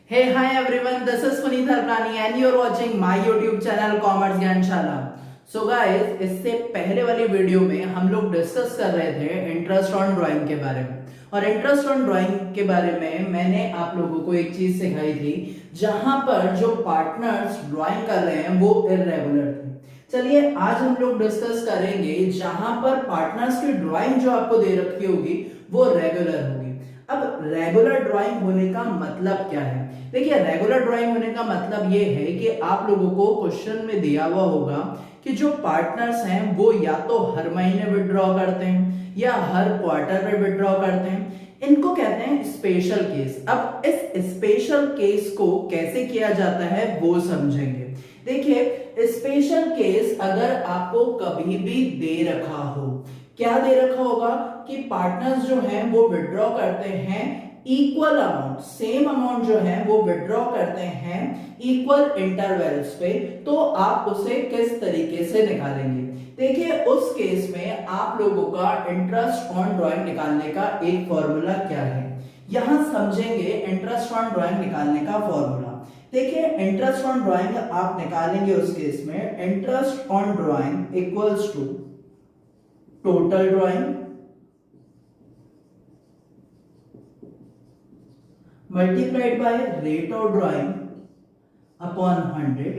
Hey, hi everyone, this is Puneet Harkani and you're watching my YouTube channel Commerce Gyanshala. So guys, इससे पहले वाली video में हम लोग डिस्कस कर रहे थे इंटरेस्ट ऑन ड्राइंग के बारे में। और इंटरेस्ट ऑन ड्राइंग के बारे में मैंने आप लोगों को एक चीज सिखाई थी, जहां पर जो पार्टनर्स ड्राइंग कर रहे हैं वो इररेगुलर थे। चलिए आज हम लोग डिस्कस करेंगे जहां पर पार्टनर्स की ड्राइंग जो आपको दे रखी होगी वो रेगुलर होगी। अब रेगुलर ड्राइंग होने का मतलब क्या है? देखिए, रेगुलर ड्राइंग होने का मतलब ये है कि आप लोगों को क्वेश्चन में दिया हुआ होगा कि जो पार्टनर्स हैं वो या तो हर महीने विड्रॉ करते हैं या हर क्वार्टर में विड्रॉ करते हैं। इनको कहते हैं स्पेशल केस। अब इस स्पेशल केस को कैसे किया जाता है वो समझेंगे। देखिए, स्पेशल केस अगर आपको कभी भी दे रखा हो, क्या दे रखा होगा कि पार्टनर्स जो हैं वो विड्रॉ करते हैं इक्वल अमाउंट, सेम अमाउंट जो है वो विड्रॉ करते हैं इक्वल इंटरवल्स पे, तो आप उसे किस तरीके से निकालेंगे? देखिए, उस केस में आप लोगों का इंटरेस्ट ऑन ड्राइंग निकालने का एक फॉर्मूला क्या है, यहां समझेंगे इंटरेस्ट ऑन ड्राइंग निकालने का फॉर्मूला। देखिए, इंटरेस्ट ऑन ड्राइंग आप निकालेंगे उस केस में interest on drawing equals to total drawing multiplied by rate of drawing upon 100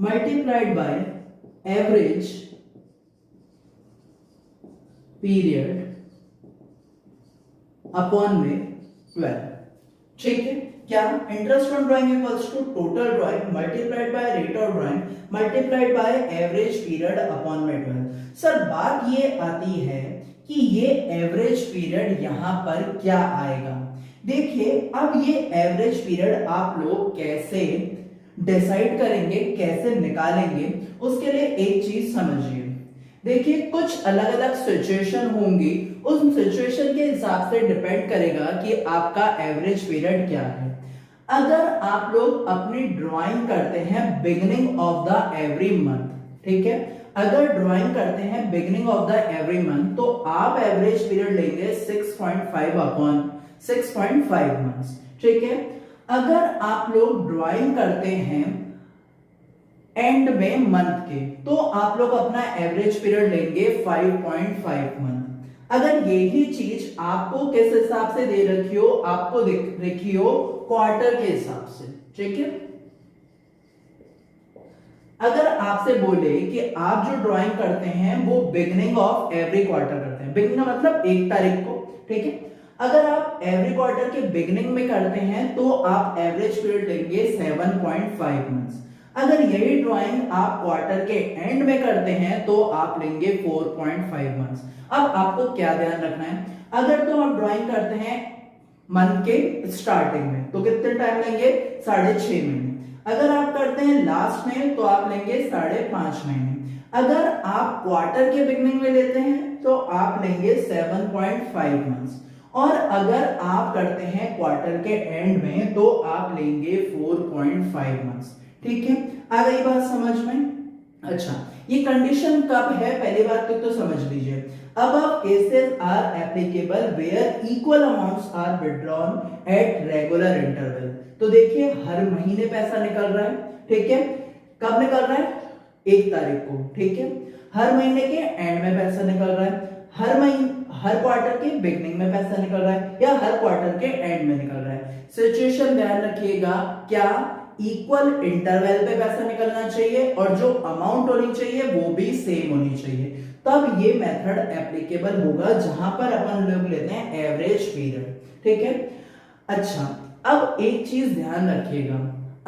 multiplied by average period upon में 12। ठीक है, क्या interest on drawing equals to total drawing multiplied by rate of drawing multiplied by average period upon में 12। Sir, बात ये आती है कि ये एवरेज पीरियड यहां पर क्या आएगा? देखिए, अब ये एवरेज पीरियड आप लोग कैसे डिसाइड करेंगे, कैसे निकालेंगे, उसके लिए एक चीज समझिए। देखिए, कुछ अलग अलग सिचुएशन होंगी, उस सिचुएशन के हिसाब से डिपेंड करेगा कि आपका एवरेज पीरियड क्या है। अगर आप लोग अपनी ड्राइंग करते हैं beginning of the every month, ठीक है, अगर ड्राइंग करते हैं beginning of the every month, तो आप एवरेज पीरियड लेंगे 6.5 अपॉन 6.5 मंथ्स। ठीक है, अगर आप लोग ड्राइंग करते हैं एंड में मंथ के, तो आप लोग अपना एवरेज पीरियड लेंगे 5.5 मंथ। अगर यही चीज आपको किस हिसाब से दे रखी हो, आपको रखी हो क्वार्टर के हिसाब से, ठीक है, अगर आपसे बोले कि आप जो ड्राइंग करते हैं वो बिगिनिंग ऑफ एवरी क्वार्टर करते हैं, बिगिनिंग मतलब 1 तारीख को, ठीक है, अगर आप एवरी क्वार्टर के बिगिनिंग में करते हैं तो आप एवरेज पीरियड लेंगे 7.5 मंथ्स। अगर यही ड्राइंग आप क्वार्टर के एंड में करते हैं तो आप लेंगे 4.5 मंथ्स। अब आपको क्या ध्यान रखना है, अगर तो आप ड्राइंग करते हैं मंथ के स्टार्टिंग में तो कितने टाइम लेंगे? 6.5 महीने। अगर आप करते हैं लास्ट में तो आप लेंगे 5.5 महीने। अगर आप क्वार्टर के बिगिनिंग में लेते हैं तो आप लेंगे 7.5 मंथ्स। और अगर आप करते हैं क्वार्टर के एंड में तो आप लेंगे 4.5 मंथ्स। ठीक है, आ गई बात समझ में? अच्छा, ये कंडीशन कब है, पहली बात तो समझ लीजिए। अब cases are applicable where equal amounts are withdrawn at regular interval. तो देखिए, हर महीने पैसा निकल रहा है, ठीक है, कब निकल रहा है? 1 तारीख को, ठीक है, हर महीने के एंड में पैसा निकल रहा है, हर क्वार्टर के बिगनिंग में पैसा निकल रहा है, या हर क्वार्टर के एंड में निकल रहा है। सिचुएशन ध्यान रखिएगा, क्या इक्वल इंटरवल पे पैसा निकलना चाहिए और जो अमाउंट होनी चाहिए वो भी सेम होनी चाहिए, तब ये मेथड एप्लीकेबल होगा जहां पर अपन लोग लेते हैं एवरेज पीरियड। ठीक है, अच्छा, अब एक चीज ध्यान रखिएगा,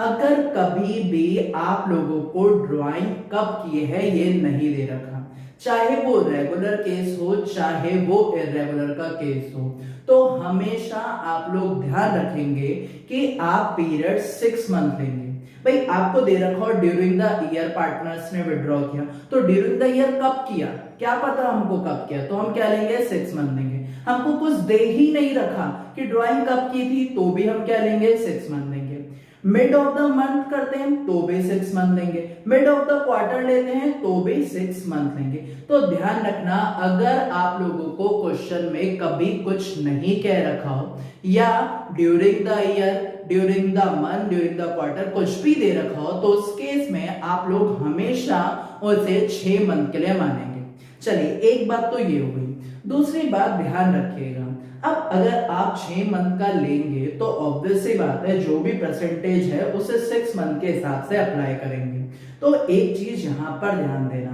अगर कभी भी आप लोगों को ड्राइंग कब की है ये नहीं दे रखा, चाहे वो रेगुलर केस हो चाहे वो इररेगुलर का केस हो, तो हमेशा आप लोग ध्यान रखेंगे कि आप पीरियड 6 मंथ लेंगे। भाई, आपको दे रखा हो ड्यूरिंग द ईयर पार्टनर्स ने विड्रॉ किया, तो ड्यूरिंग द ईयर कब किया क्या पता हमको कब किया, तो हम क्या लेंगे? 6 मंथ लेंगे। हमको कुछ दे ही नहीं रखा कि ड्राइंग कब की थी, तो भी हम क्या लेंगे? 6 मंथ लेंगे। मिड ऑफ द मंथ करते हैं तो भी 6 मंथ लेंगे, मिड ऑफ द क्वार्टर लेते हैं तो भी 6 मंथ लेंगे। तो ध्यान रखना, अगर आप लोगों को क्वेश्चन में कभी कुछ नहीं कह रखा हो या during the year, during the month, during the quarter कुछ भी दे रखा हो, तो उस केस में आप लोग हमेशा उसे 6 मंथ के लिए मानेंगे। चलिए, एक बात तो ये हो गई। दूसरी बात ध्यान रखिएगा, अब अगर आप 6 मंथ का लेंगे तो ऑब्वियस सी बात है जो भी परसेंटेज है उसे 6 मंथ के हिसाब से अप्लाई करेंगे। तो एक चीज यहां पर ध्यान देना,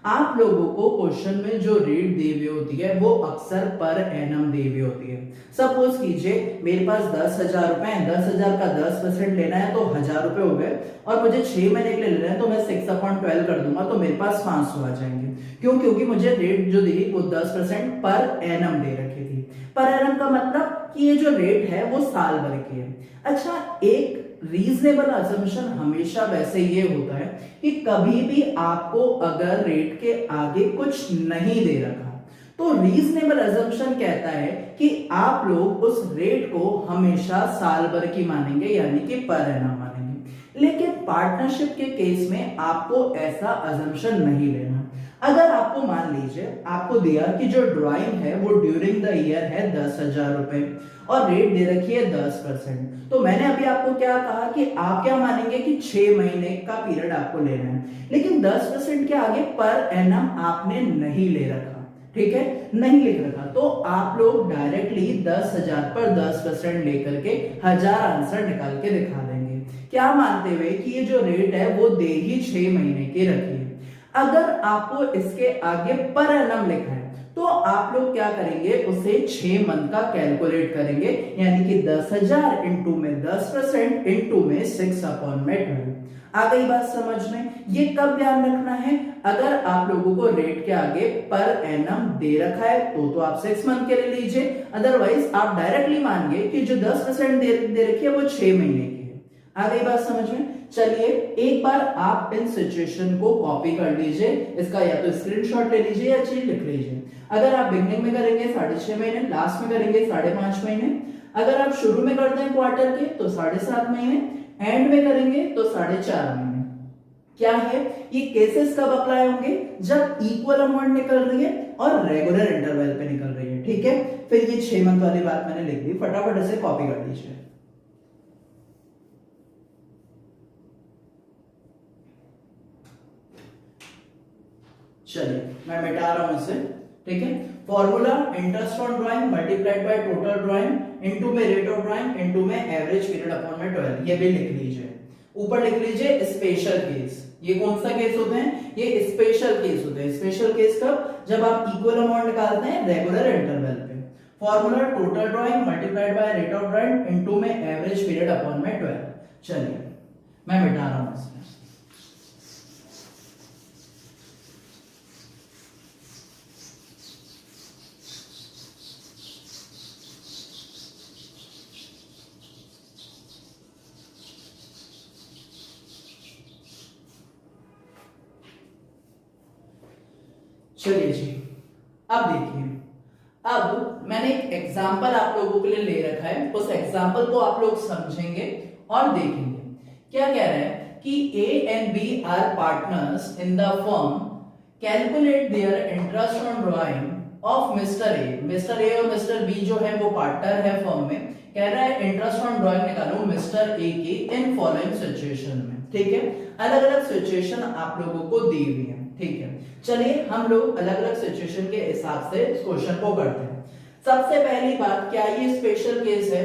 आप लोगों को क्वेश्चन में जो रेट दी हुई होती है वो अक्सर पर एनम दी हुई होती है। सपोज कीजिए मेरे पास 10,000 रुपए है, 10,000 का 10% लेना है तो 1,000 रुपए हो गए, और मुझे 6 महीने के लिए लेना है तो मैं 6/12 कर दूंगा तो मेरे पास 500 आ जाएंगे। क्यों? क्योंकि मुझे रेट जो दी वो 10% पर एनम दे रखी थी। पर एनम का मतलब कि ये जो रेट है वो साल भर की है। अच्छा, एक रीजनेबल असम्पशन हमेशा वैसे ये होता है कि कभी भी आपको अगर रेट के आगे कुछ नहीं दे रखा तो रीजनेबल असम्पशन कहता है कि आप लोग उस रेट को हमेशा साल भर की मानेंगे, यानी कि पर एनम मानेंगे। लेकिन पार्टनरशिप के केस में आपको ऐसा असम्पशन नहीं लेना। अगर आपको मान लीजिए आपको दिया कि जो ड्राइंग है वो ड्यूरिंग द ईयर है 10,000 रुपए और रेट दे रखी है 10%, तो मैंने अभी आपको क्या कहा कि आप क्या मानेंगे कि 6 महीने का पीरियड आपको लेना है, लेकिन 10% के आगे पर एनम आपने नहीं ले रखा, ठीक है, नहीं लिख रखा, तो आप लोग डायरेक्टली 10,000 पर 10% लेकर के 1,000 आंसर निकाल के दिखा देंगे, क्या मानते हुए कि ये जो रेट है वो दे ही 6 महीने की रखी है। अगर आपको इसके आगे पर एनम लिखा है तो आप लोग क्या करेंगे, उसे 6 मंथ का कैलकुलेट करेंगे, यानी कि 10,000 इंटू में 10% इंटू में 6/12। आ गई बात समझ में? ये कब ध्यान रखना है, अगर आप लोगों को रेट के आगे पर एनम दे रखा है तो आप 6 मंथ के लिए लीजिए, अदरवाइज आप डायरेक्टली मानिए कि जो 10% दे रखी है वो 6 महीने की है। आ गई बात समझ में? चलिए, एक बार आप इन सिचुएशन को कॉपी कर लीजिए, इसका या तो स्क्रीनशॉट ले लीजिए या चीज लिख लीजिए। अगर आप बिगनिंग में करेंगे 6.5 महीने, लास्ट में करेंगे 5.5 महीने, अगर आप शुरू में करते हैं क्वार्टर के तो 7.5 महीने, एंड में करेंगे तो 4.5 महीने। क्या है ये केसेस कब अप्लाई होंगे, जब इक्वल अमाउंट निकल रही है और रेगुलर इंटरवल पे निकल रही है, ठीक है। फिर ये 6 मंथ वाली बात मैंने लिख दी, फटाफट इसे कॉपी कर लीजिए। चलिए, मैं मिटा रहा हूं इसे, ठीक है। Formula interest on drawing multiplied by total drawing into में रेट ऑफ ड्राइंग इनटू में एवरेज पीरियड अपॉन में 12, ये भी लिख लीजिए। ऊपर लिख लीजिए स्पेशल केस। ये कौन सा केस होते हैं, ये स्पेशल केस होते हैं। स्पेशल केस कब, जब आप इक्वल अमाउंट निकालते हैं रेगुलर इंटरवल पे। Formula total drawing multiplied by rate of drawing into में एवरेज पीरियड अपॉन में 12। चलिए, मैं मिटा रहा हूं इसमें। चलिए जी, अब देखिए, अब मैंने एक एग्जाम्पल आप लोगों के लिए ले रखा है, उस एग्जाम्पल को आप लोग समझेंगे और देखेंगे। क्या कह रहा है कि A and B are partners in the firm, calculate their interest on drawing of Mr. A। Mr. A और Mr. B जो है वो पार्टनर है फर्म में, कह रहा है इंटरेस्ट ऑन ड्राइंग निकालो मिस्टर ए की इन फॉलोइंग सिचुएशन में, ठीक है। अलग अलग सिचुएशन आप लोगों को दी हुई है, ठीक है। चलिए, हम लोग अलग अलग सिचुएशन के हिसाब से इस क्वेश्चन को करते हैं। सबसे पहली बात, क्या ये स्पेशल केस है,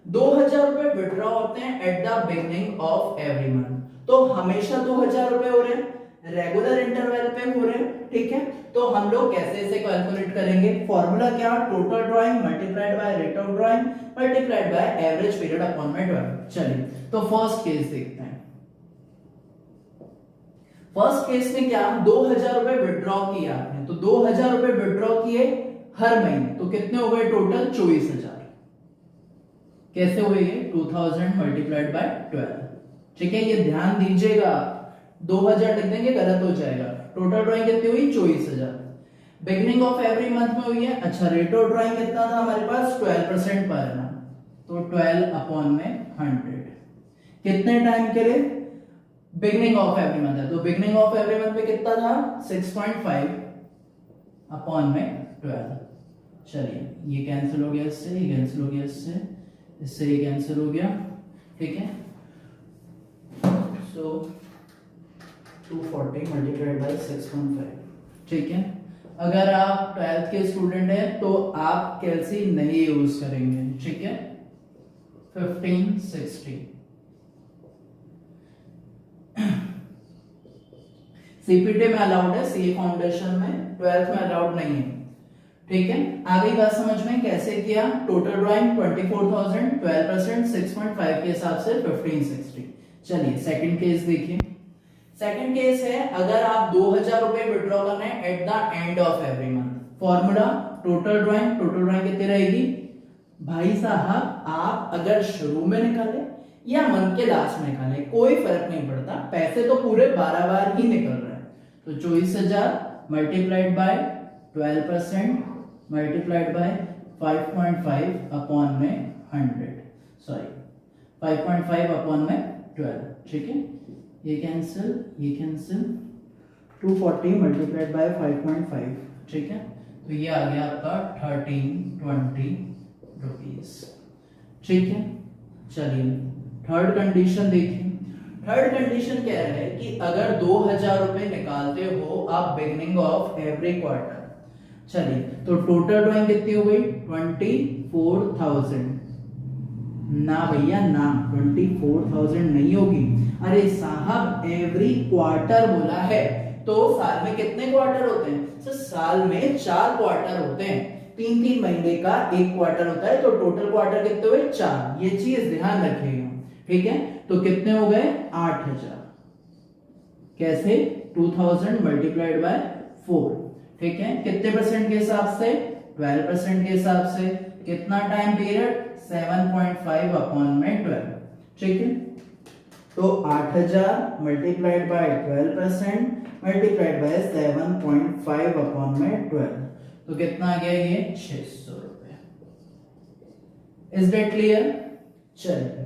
2,000 रुपए विड्रॉ होते हैं at the beginning of every month, तो हमेशा 2,000 रुपए हो रहे हैं, रेगुलर इंटरवल पे हो रहे हैं, ठीक है। तो हम लोग कैसे इसे कैलकुलेट करेंगे, फॉर्मूला क्या, total drawing multiplied by rate of drawing multiplied by average period upon में 12। चलिए, तो फर्स्ट केस देखते हैं। फर्स्ट केस में क्या, 2,000 रुपए विड्रॉ किया आपने, तो 2,000 रुपए विड्रॉ किए हर महीने, तो कितने हो गए टोटल, 24,000। कैसे हुए ये, 2000 मल्टीप्लाइड बाय 12, ठीक है। ये ध्यान दीजिएगा, 2,000 लिख देंगे गलत हो जाएगा। टोटल ड्राइंग कितनी हुई, 24,000। बिगिनिंग ऑफ एवरी मंथ में हुई है। अच्छा, रेट ऑफ ड्राइंग कितना था हमारे पास, 12% पर एनम, तो 12 अपॉन में 100। कितने टाइम के लिए? बिगनिंग ऑफ एवरी मंथ है, तो बिगनिंग ऑफ एवरी मंथ में कितना था? 6.5 अपॉन में 12। चलिए ये कैंसिल हो गया इससे, ये कैंसिल हो गया इससे, इससे ये कैंसिल हो गया, ठीक है। सो 240 मल्टीप्लाइड बाय 6.5, ठीक है। अगर आप 12th के स्टूडेंट हैं तो आप कैलसी नहीं यूज करेंगे, ठीक है। 1560 सीपीटी में अलाउड है, सीए फाउंडेशन में, 12th में अलाउड नहीं है, ठीक है। आगे बात समझ में कैसे किया? टोटल ड्राइंग 24,000, 12%, 6.5 के हिसाब से 1560। चलिए सेकंड केस देखिए। सेकंड केस है, अगर आप 2000 रुपए विड्रॉ करना है at the end of every month. Formula total drawing कितनी रहेगी भाई साहब? आप अगर शुरू में निकाले या मंथ के लास्ट में निकाले कोई फर्क नहीं पड़ता, पैसे तो पूरे 12 बार ही निकल रहे हैं। तो 24,000 multiplied by 12% multiplied by 5.5 upon में 100, सॉरी 5.5 अपॉन में 12, ठीक है। ये कैंसिल, ये कैंसिल, 240 मल्टीप्लाइड बाय 5.5, ठीक है। तो ये आ गया आपका 1320 रुपीज, ठीक है। चलिए थर्ड कंडीशन देखिए। थर्ड कंडीशन कह रहा है कि अगर 2000 रुपए निकालते हो आप बिगिनिंग ऑफ एवरी क्वार्टर। चलिए तो टोटल ड्राइंग कितनी हो गई? 24,000। ना भैया ना, 24,000 नहीं होगी। अरे साहब एवरी क्वार्टर बोला है, तो साल में कितने क्वार्टर होते हैं? तो साल में 4 क्वार्टर होते हैं, 3-3 महीने का एक क्वार्टर होता है, तो टोटल क्वार्टर कितने हुए? 4। ये चीज ध्यान रखिएगा, ठीक है। तो कितने हो गए? 8000। कैसे? 2000 मल्टीप्लाइड बाय 4, ठीक है। कितने परसेंट के हिसाब से? 12% के हिसाब से। कितना टाइम पीरियड? 7.5 अपॉन में 12, ठीक है। तो 8000 multiplied by 12% multiplied by 7.5 upon में 12, तो कितना आ गया? ये 600 रुपए। Is that clear? चलिए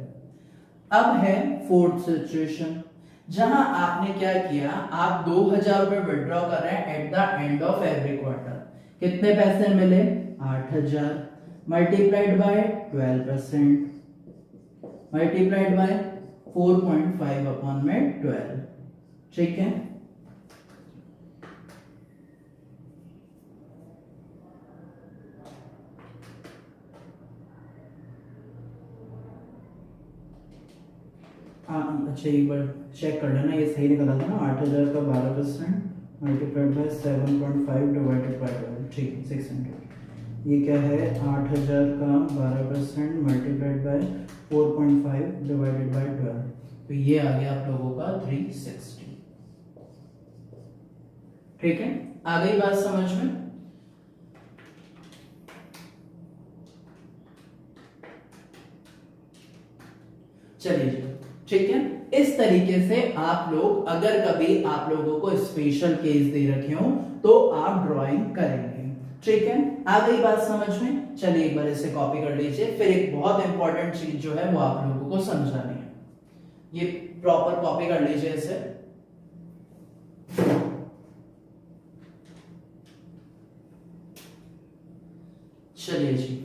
अब है फोर्थ सिचुएशन, जहां आपने क्या किया, आप 2000 रुपए विड्रॉ कर रहे हैं at the end of every quarter. कितने पैसे मिले? 8000 multiplied by 12% multiplied by 4.5 upon में 12, ठीक है। अच्छा एक बार चेक कर लेना, ये सही निकला था ना? 8000 का 12% मल्टीप्लाइड बाय 7.5 डिवाइडेड बाय 12, ठीक है 600। ये क्या है? 8000 का 12% मल्टीप्लाइड बाय 4.5 डिवाइडेड बाय 12, तो ये आ गया आप लोगों का 360, ठीक है। आ गई बात समझ में? चलिए ठीक है। इस तरीके से आप लोग, अगर कभी आप लोगों को स्पेशल केस दे रखे हो तो आप ड्राइंग करेंगे, ठीक है। आ गई बात समझ में? चलिए एक बार इसे कॉपी कर लीजिए, फिर एक बहुत इंपॉर्टेंट चीज जो है वो आप लोगों को समझानी है। ये प्रॉपर कॉपी कर लीजिए इसे। चलिए जी,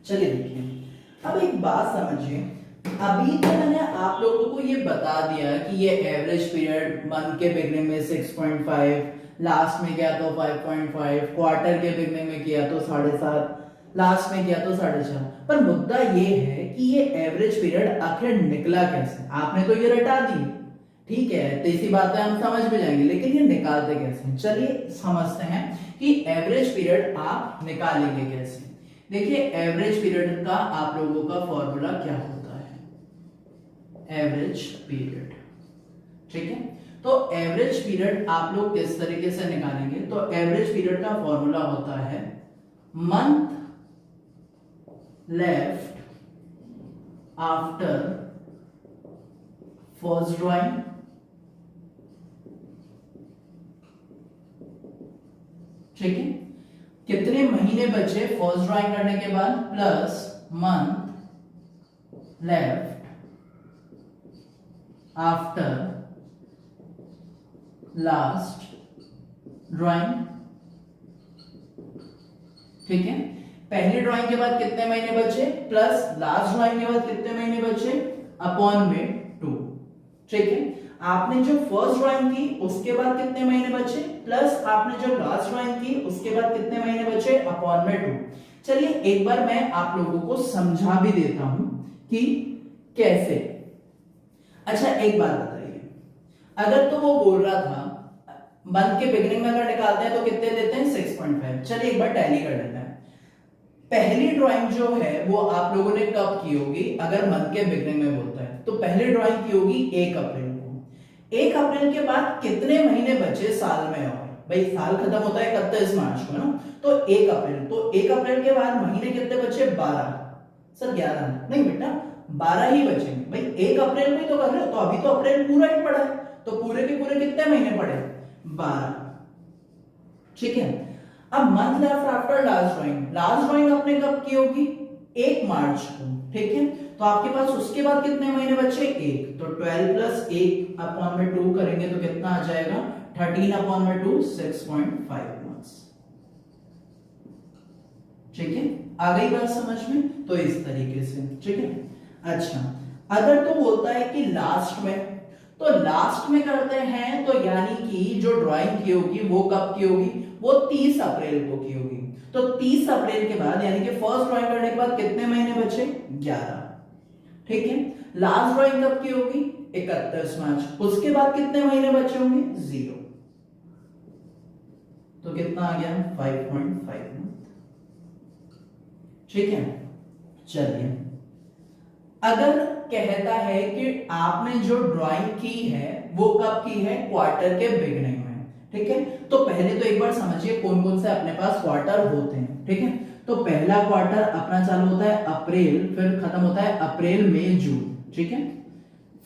चलिए देखिए, अब एक बात समझिए। अभी तो मैंने आप लोगों को ये बता दिया कि ये एवरेज पीरियड मंथ के बिगनिंग में 6.5, लास्ट में किया तो 5.5, क्वार्टर के बिगनिंग में किया तो 7.5, लास्ट में किया तो 4.5। पर मुद्दा ये है कि ये एवरेज पीरियड आखिर निकला कैसे? आपने तो ये रटा दी, ठीक है, तो इसी बात है हम समझ में जाएंगे, लेकिन ये निकालते कैसे? चलिए समझते हैं कि एवरेज पीरियड आप निकालेंगे कैसे। देखिए एवरेज पीरियड का आप लोगों का फॉर्मूला क्या होता है? Average period. ठीक है, तो एवरेज पीरियड आप लोग किस तरीके से निकालेंगे, तो एवरेज पीरियड का फॉर्मूला होता है month left after first drawing ठीक है, कितने महीने बचे फर्स्ट ड्राइंग करने के बाद, plus month left after last drawing. ठीक है, पहली ड्राइंग के बाद कितने महीने बचे, प्लस लास्ट ड्राइंग के बाद कितने महीने बचे, अपॉन में 2। ठीक है, आपने जो फर्स्ट ड्राइंग की उसके बाद कितने महीने बचे, प्लस आपने जो लास्ट ड्राइंग की उसके बाद कितने महीने बचे, अपॉन में 2। चलिए एक बार मैं आप लोगों को समझा भी देता हूं कि कैसे। अच्छा एक बात बताइए, अगर तो वो बोल रहा था मंथ के बिगिनिंग में अगर निकालते हैं तो कितने देते हैं, 6.5। चलिए एक बार टैली कर लेते हैं। पहली ड्राइंग जो है वो आप लोगों ने कब की होगी, अगर मंथ के बिगिनिंग में बोलता है तो पहली ड्राइंग की होगी 1 अप्रैल को। 1 अप्रैल के बाद कितने महीने बचे साल में, और भाई साल खत्म होता है 31 मार्च को ना, तो 1 अप्रैल, तो 1 अप्रैल के बाद महीने कितने बचे, 12। सर 11 नहीं बेटा, 12 ही बचेंगे भाई। 1 अप्रैल में तो कर रहे हो, तो अभी तो अप्रैल पूरा ही पड़ा है, तो पूरे के पूरे कितने महीने पड़े, 12। ठीक है, अब month left after last drawing, last drawing आपने कब की होगी, 1 मार्च को। ठीक है, तो आपके पास उसके बाद कितने महीने बचे, 1, तो 12 प्लस 1 अपॉन में 2 करेंगे तो कितना आ जाएगा, 13 अपॉन में 2, 6.5 मंथ्स। ठीक है, आ गई बात समझ में, तो इस तरीके से। ठीक है, अच्छा अगर तो बोलता है कि लास्ट में, तो लास्ट में करते हैं तो यानी कि जो ड्राइंग की होगी वो कब की होगी, वो 30 अप्रैल को की होगी। तो 30 अप्रैल के बाद यानी कि फर्स्ट ड्राइंग करने के बाद कितने महीने बचे, 11। ठीक है, लास्ट ड्राइंग कब की होगी, 31 मार्च, उसके बाद कितने महीने बचे होंगे, 0, तो कितना आ गया, 5.5 मंथ। ठीक है, चलिए अगर कहता है कि आपने जो ड्राइंग की है वो कब की है, क्वार्टर के बिगिनिंग में। ठीक है, तो पहले तो एक बार समझिए कौन कौन से अपने पास क्वार्टर होते हैं। ठीक है, तो पहला क्वार्टर अपना चालू होता है अप्रैल, फिर खत्म होता है अप्रैल मई जून। ठीक है,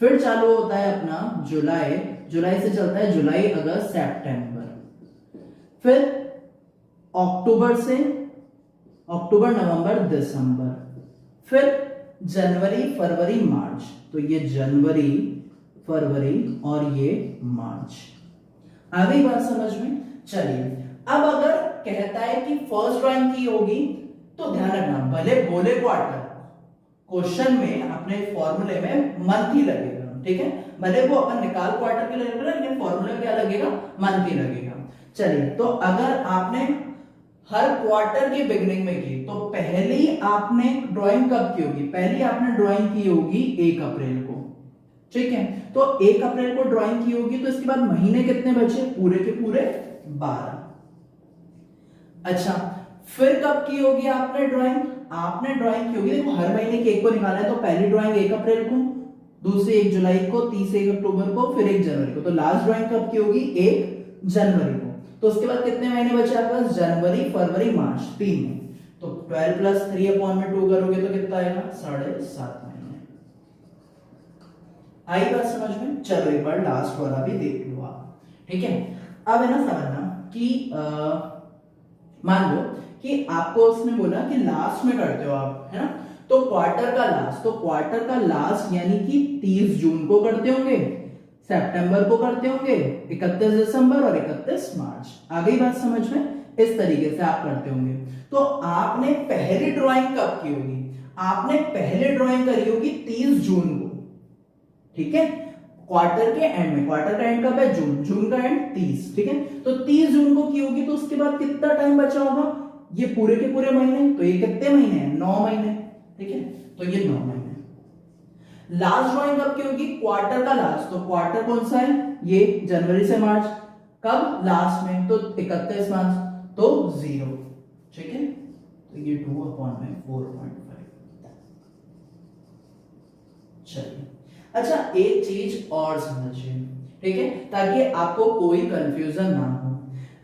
फिर चालू होता है अपना जुलाई, जुलाई से चलता है जुलाई अगस्त सितंबर, फिर अक्टूबर से अक्टूबर नवंबर दिसंबर, फिर जनवरी फरवरी मार्च, तो ये जनवरी फरवरी और ये मार्च। आ गई बात समझ में। चलिए अब अगर कहता है कि फर्स्ट ड्राइंग की होगी, तो ध्यान रखना भले बोले क्वार्टर, क्वेश्चन में अपने फॉर्मूले में मंथ ही लगेगा। ठीक है, भले वो अपन निकाल क्वार्टर के लगेगा, लेकिन फॉर्मूले में क्या लगेगा, मंथ ही लगेगा। चलिए तो अगर आपने हर क्वार्टर की बिगिनिंग में की, तो पहली आपने ड्राइंग कब की होगी, पहली आपने ड्राइंग की होगी 1 अप्रैल को। ठीक है, तो 1 अप्रैल को ड्राइंग की होगी, तो इसके बाद महीने कितने बचे, पूरे के पूरे 12। अच्छा फिर कब की होगी आपने ड्राइंग, आपने ड्राइंग की होगी, देखो हर महीने के 1 को निकाला है, तो पहली ड्राइंग 1 अप्रैल को, दूसरी 1 जुलाई को, तीसरी 1 अक्टूबर को, फिर 1 जनवरी को। तो लास्ट ड्राइंग कब की होगी, 1 जनवरी को। तो उसके बाद कितने महीने बचे आपके पास, जनवरी फरवरी मार्च, 3 महीने। तो 12 प्लस 3 अपॉन में 2 करोगे तो कितना आएगा, 7.5 महीने। आई बात समझ में। चलो एक बार लास्ट वाला भी देख लो आप। ठीक है, अब है ना समझना कि मान लो कि आपको उसने बोला कि लास्ट में करते हो आप, है ना, तो क्वार्टर का लास्ट, तो क्वार्टर का लास्ट यानी कि 30 जून को करते होंगे, सितंबर को करते होंगे, 31 दिसंबर और 31 मार्च। आ गई बात समझ में, इस तरीके से आप करते होंगे। तो आपने पहली ड्राइंग कब की होगी, आपने पहली ड्राइंग करी होगी 30 जून को। ठीक है, क्वार्टर के एंड में, क्वार्टर का एंड कब है, जून, जून का एंड 30। ठीक है, तो 30 जून को की होगी, तो उसके बाद कितना टाइम बचा होगा, ये पूरे के पूरे महीने, तो ये कितने महीने हैं, 9 महीने। ठीक है, तो ये 9 महीने। लास्ट ड्राइंग कब की होगी, क्वार्टर का लास्ट, तो क्वार्टर कौन सा है, ये जनवरी से मार्च, कब लास्ट में, तो 31 मार्च, तो 0। ठीक है, तो ये 2 अपॉन में 4.5। चलिए अच्छा, एक चीज और समझिए, ठीक है, ताकि आपको कोई कंफ्यूजन ना हो।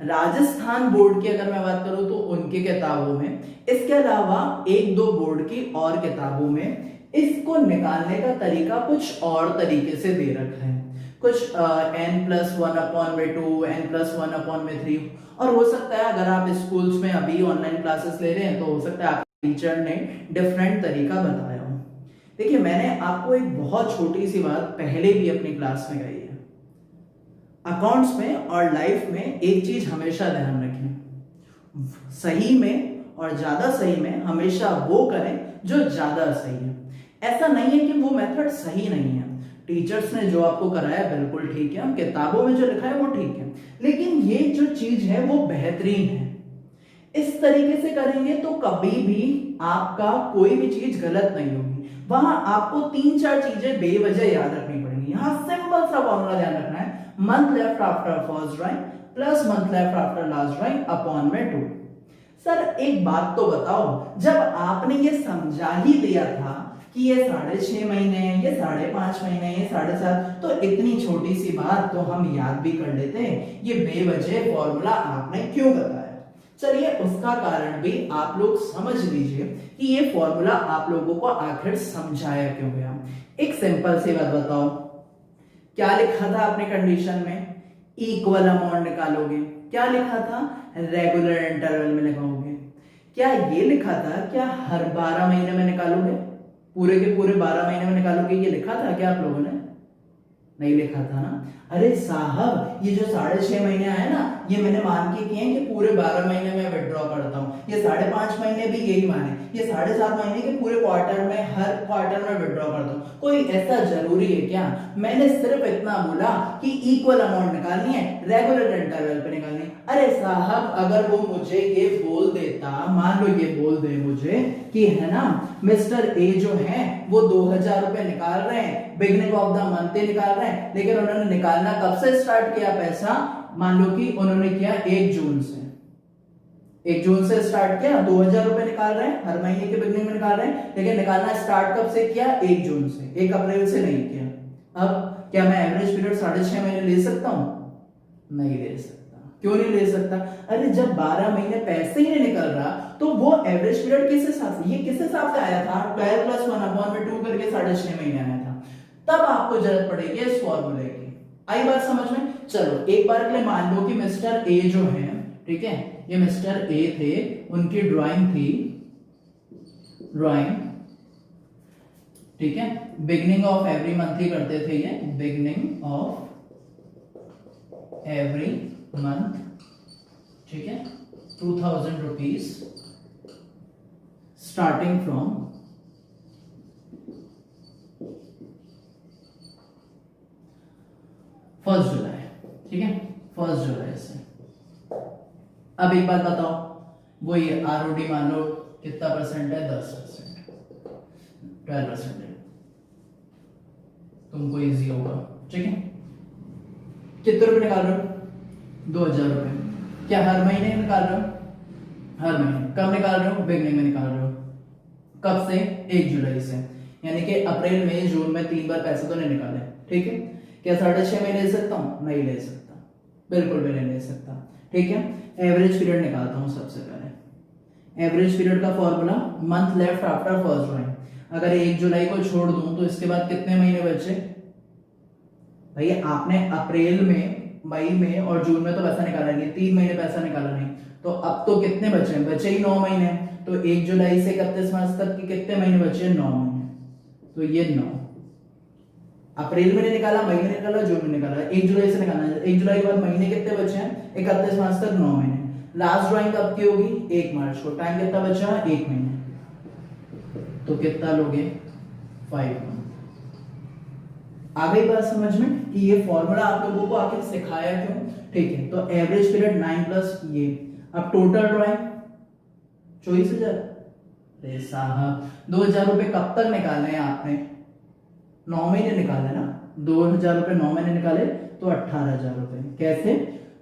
राजस्थान बोर्ड की अगर मैं बात करूं तो उनकी किताबों में, इसके अलावा एक दो बोर्ड की और किताबों में इसको निकालने का तरीका कुछ और तरीके से दे रखा है। कुछ n+1/2, n+1/3, और हो सकता है अगर आप स्कूल्स में अभी ऑनलाइन क्लासेस ले रहे हैं तो हो सकता है आपके टीचर ने डिफरेंट तरीका बताया हो। देखिए, मैंने आपको एक बहुत छोटी सी बात पहले भी अपनी क्लास में कही है, अकाउंट्स में और लाइफ में एक चीज हमेशा ध्यान रखें, सही में और ज्यादा सही में हमेशा वो करें जो ज्यादा सही है। ऐसा नहीं है कि वो मेथड सही नहीं है, टीचर्स ने जो आपको कराया बिल्कुल ठीक है, किताबों में जो लिखा है वो ठीक है, लेकिन ये जो चीज है वो बेहतरीन है। इस तरीके से करेंगे तो कभी भी आपका कोई भी चीज गलत नहीं होगी। वहां आपको 3-4 चीजें बेवजह याद रखनी पड़ेंगी। यहां सिंपल सा फॉर्मूला ध्यान रखना है, month left after first drawing plus month left after last drawing upon में 2। सर एक बात तो बताओ, जब आपने ये समझा ही दिया था कि ये 6.5 महीने हैं, ये 5.5 महीने हैं, ये 7.5, तो इतनी छोटी सी बात तो हम याद भी कर लेते हैं। ये बेवजह फॉर्मूला आपने क्यों बताया? चलिए उसका कारण भी आप लोग समझ लीजिए कि ये फॉर्मूला आप लोगों को आखिर समझाया क्यों गया। एक सिंपल सी बात बताओ, क्या लिखा था आपने कंडीशन में? इक्वल अमाउंट निकालोगे। क्या लिखा था? रेगुलर इंटरवल में लगाओगे। क्या ये लिखा था क्या हर 12 महीने में निकालोगे? पूरे के पूरे 12 महीने में निकालोगे, ये लिखा था क्या आप लोगों ने? नहीं लिखा था ना। अरे साहब, ये जो 6.5 महीने आए ना, ये मैंने मान के किए हैं कि पूरे 12 महीने में विड्रॉ करता हूं। ये 5.5 महीने भी यही माने, ये 7.5 महीने के पूरे क्वार्टर में, हर क्वार्टर में विड्रॉ करता हूं। कोई ऐसा जरूरी है क्या? मैंने सिर्फ इतना बोला कि इक्वल अमाउंट निकालनी है, रेगुलर इंटरवल पे निकालनी है। अरे साहब, अगर वो मुझे ये बोल देता, मान लो ये बोल दे मुझे कि है ना मिस्टर ए जो है वो 2000 रुपए निकाल रहे हैं, बिगिनिंग ऑफ द मंथ निकाल रहे हैं, लेकिन उन्होंने निकालना कब से स्टार्ट किया पैसा? मान लो कि उन्होंने किया 1 जून से, 1 जून से स्टार्ट किया, 2000 रुपए निकाल रहे हैं, हर महीने के बिगिनिंग में निकाल रहे हैं, लेकिन निकालना स्टार्ट कब से किया? 1 जून से, 1 अप्रैल से नहीं किया। अब क्या मैं एवरेज पीरियड 6.5 महीने ले सकता हूं? नहीं ले सकता। क्यों नहीं ले सकता? अरे जब 12 महीने पैसे ही नहीं निकल रहा तो वो एवरेज पीरियड किस हिसाब से, ये किस हिसाब से आया था? 12+1/2 करके 6.5 महीने आया था। तब आपको जरूरत पड़ेगी इस फॉर्मूले की। आई बात समझ में? चलो एक बार के लिए मान लो कि मिस्टर ए जो है, ठीक है, ये मिस्टर ए थे, उनकी ड्राइंग थी, ड्राइंग, ठीक है, बिगिनिंग ऑफ एवरी मंथ ही करते थे ये, बिगिनिंग ऑफ एवरी मंथ, ठीक है, 2000 रुपीज स्टार्टिंग फ्रॉम फर्स्ट जुलाई, ठीक है, 1 जुलाई से। अब एक बात बताओ, वो ये आरओडी मान लो कितना परसेंट है? 10%, 12% है, तुमको इजी होगा, ठीक है। कितने रुपए निकाल रहे हो? 2000 रुपए। क्या हर महीने निकाल रहे हो? हर महीने। कब निकाल रहे हो? बिगनिंग में निकाल रहे हो। कब से? 1 जुलाई से, यानी कि अप्रैल मई जून में 3 बार पैसे तो नहीं निकाले, ठीक है। क्या 6.5 महीने ले सकता हूं? नहीं ले सकता, बिल्कुल भी नहीं ले सकता, ठीक है। एवरेज पीरियड निकालता हूं सबसे पहले। एवरेज पीरियड का formula month left after first drawing. अगर 1 जुलाई को छोड़ दूं तो इसके बाद कितने महीने बचे? भैया आपने अप्रैल में, मई में और जून में तो पैसा निकाला नहीं, 3 महीने पैसा निकाला नहीं, तो अब तो कितने बचे? बचे ही 9 महीने। तो 1 जुलाई से 31 मार्च तक के कितने महीने बचे? 9 महीने। तो ये 9 अप्रैल में नहीं निकाला, मई में निकाला, जून में निकाला, 1 जुलाई से निकालना है। 1 जुलाई के बाद महीने कितने बचे हैं? 31 मार्च तक 9 महीने। लास्ट ड्राइंग कब की होगी? 1 मार्च को। टाइम कितना बचा? 1 महीने। तो कितना लोगे? 5 मंथ। आ गई बात समझ में कि ये फॉर्मूला आप लोगों को आखिर सिखाया क्यों? ठीक है, तो एवरेज पीरियड 9 प्लस ये। अब टोटल ड्राइंग 24,000। अरे साहब, 2000 रुपए कब तक निकालने हैं आपने? 9 महीने निकाले ना। 2000 रुपए 9 महीने निकाले तो 18,000 रुपए। कैसे?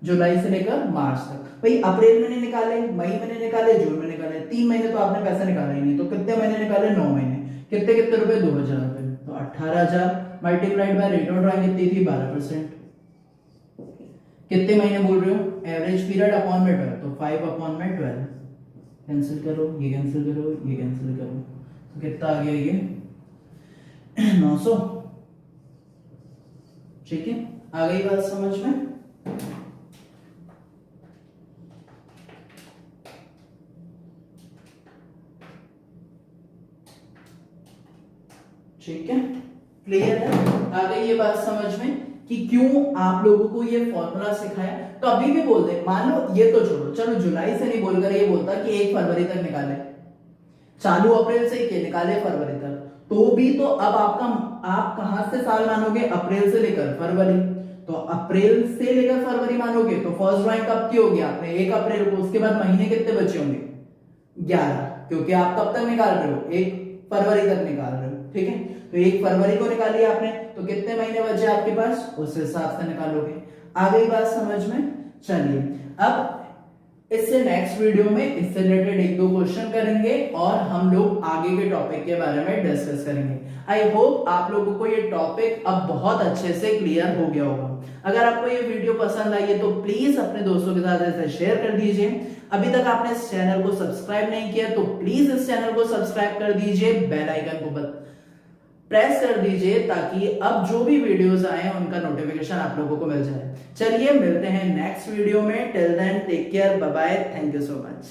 जुलाई से लेकर मार्च तक। भाई अप्रैल में नहीं निकाले, मई में नहीं निकाले, जून में निकाले, 3 महीने तो आपने पैसा निकाला ही नहीं, तो कितने महीने निकाले? 9 महीने। कितने कितने रुपए? 2000 रुपए। तो 18,000 multiplied by rate of drawing कितनी थी 12%। कितने महीने बोल रहे हो, एवरेज पीरियड अपॉन में 12, तो 5 अपॉन में 12 कैंसिल करो, ये कैंसिल करो, ये कैंसिल करो, तो कितना आ गया ये 900। ठीक है, आ गई बात समझ में। ठीक है, क्लियर है, आ गई ये बात समझ में कि क्यों आप लोगों को ये फॉर्मूला सिखाया। तो अभी भी बोल दे, मान लो ये तो छोड़ो, चलो जुलाई से नहीं बोलकर ये बोलता कि 1 फरवरी तक निकाले, चालू अप्रैल से के निकाले फरवरी तक, तो भी तो अब आप कहां से साल मानोगे, अप्रैल से लेकर फरवरी, तो अप्रैल से लेकर फरवरी मानोगे तो फर्स्ट ड्राइंग कब की होगी आपने 1 अप्रैल को, उसके बाद महीने कितने बचे होंगे 11, क्योंकि आप कब तक निकाल रहे हो 1 फरवरी तक निकाल रहे हो। ठीक है, तो 1 फरवरी को निकाली आपने, तो कितने महीने बचे आपके पास, उस हिसाब से निकालोगे। आ गई बात समझ में। चलिए अब इससे नेक्स्ट वीडियो में इससे रिलेटेड 1-2 क्वेश्चन करेंगे और हम लोग आगे के टॉपिक के बारे में डिस्कस करेंगे। आई होप आप लोगों को ये टॉपिक अब बहुत अच्छे से क्लियर हो गया होगा। अगर आपको ये वीडियो पसंद आई है तो प्लीज अपने दोस्तों के साथ इसे शेयर कर दीजिए। अभी तक आपने इस चैनल को सब्सक्राइब नहीं किया तो प्लीज इस चैनल को सब्सक्राइब कर दीजिए, बेल आइकन को प्रेस कर दीजिए ताकि अब जो भी वीडियोस आए उनका नोटिफिकेशन आप लोगों को मिल जाए। चलिए मिलते हैं नेक्स्ट वीडियो में, till then take care, bye bye, thank you so much.